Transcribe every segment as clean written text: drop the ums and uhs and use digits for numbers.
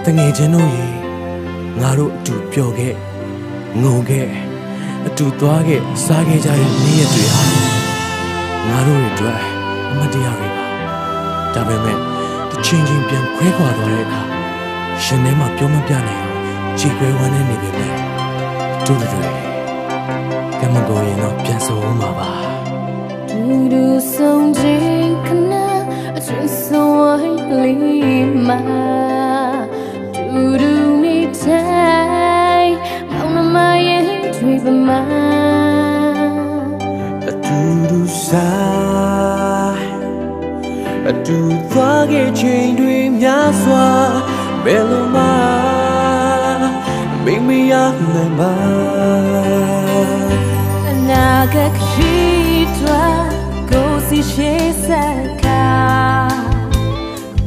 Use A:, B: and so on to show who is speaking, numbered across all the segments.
A: တငယ်ချင်းတို့ရေငါတို့အတူပျော်ခဲ့ငုံခဲ့အတူသွားခဲ့စားခဲ့ကြတဲ့နေ့ရက်တွေဟာငါတို့ရဲ့အတွက်အမတရားတွေပါဒါပေမဲ့တစ်ချိန်ချင်းပြန်ခွဲခွာသွားတဲ့အခါရှင်ထဲမှာပြောမပြနိုင်အောင်ခြေခွဲဝမ်းနေနေပေမဲ့တို့တွေကမကိုရင်တော့ပြန်ဆုံးမှာပါ
B: တူတူဆုံးခြင်းခဏအချိန်ဆုံးဝိုင်းလေးမှာတူတူနေတိုင်းမောင်နှမရဲ့တွေ့ပမာ
A: အတူတူစားအတူသွားခဲ့ချိန်တွေများစွာဘယ်လိုမှမိမရနိုင်ပါ
B: အနာဂတ်ခရီးထွက်ကိုစီရှေးစက်ခါ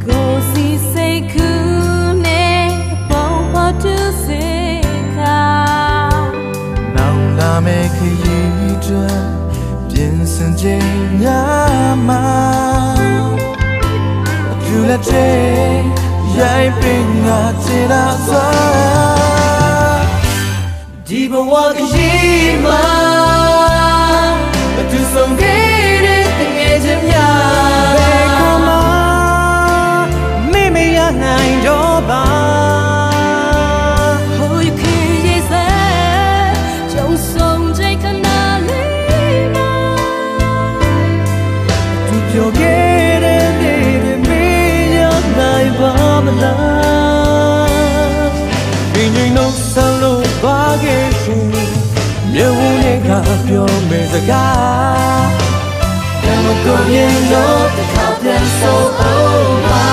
B: ကိုစီစိတ်ကူးနဲ့ပေါင်းဖော်တူစိတ်ခါ
A: နောင်လာမယ့်ခရီးထွက်ပြင်ဆင်ချိန်များမှာအတူလက်ထဲရိုက်ပင်ငါချင်တာစွာဒီဘဝကရှိမှအတူဆုံးခဲ့တဲ့တကယ်ချင်းများဘယ်ကမှမေ့မရနိုင်တော့ပါ
B: ဟိုရခေရဲ့စကြုံဆုံးချိန်ခဏလေးမှာ
A: သူပြောခဲ့တဲ့နေ့တွေမေ့ရနိုင်ပါမလားဒီညလုံးဆလို့ပါခဲ့ရှင်မြဝန်းနဲ့ကပြောမယ်စကားကမကိုရင်တော့တစ်ခါပြန်ဆိုအောင်ပါ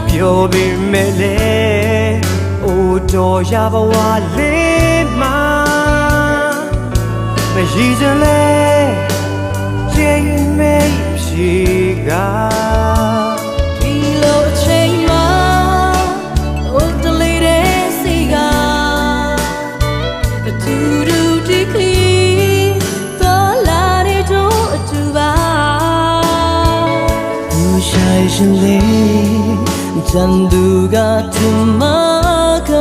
A: ပြောပြီးမဲ့လေအိုတော်ရဘဝလေးမှာမရှိစလဲချိန်မေးရှိက
B: ဒီလိုအချိန်မှာအိုတလေးတဲ့စီကအတူတူဒီကလေးတော်လာတဲ့တို့အတူပါ
A: သူရှိုင်းရှင်လေးချန်သူကထမက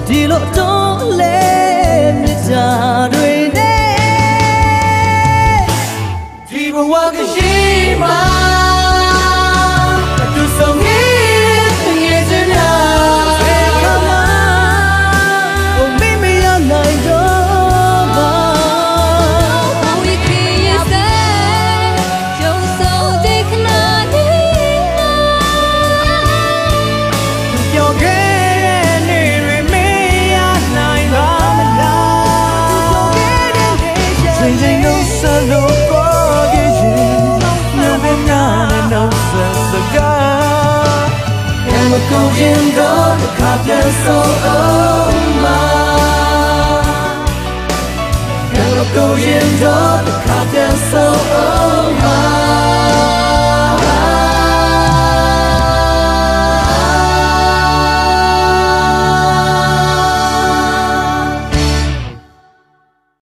A: ဒီလိုတော့လေမြတ်တာတွေနဲ့ဒီဘဝကရှိမှအတူဆုံးရဲ့တကယ်ချင်းများဘယ်ကမှမိမရနိုင်တော့ပါ
B: ဟိုရခေရဲ့စကြုံဆုံးတဲ့ခဏ
A: ကိုရင်တော့တစ်ခါပြန်ဆိုအောင်မှာကိုရင်တော့တစ်ခါပြန်ဆို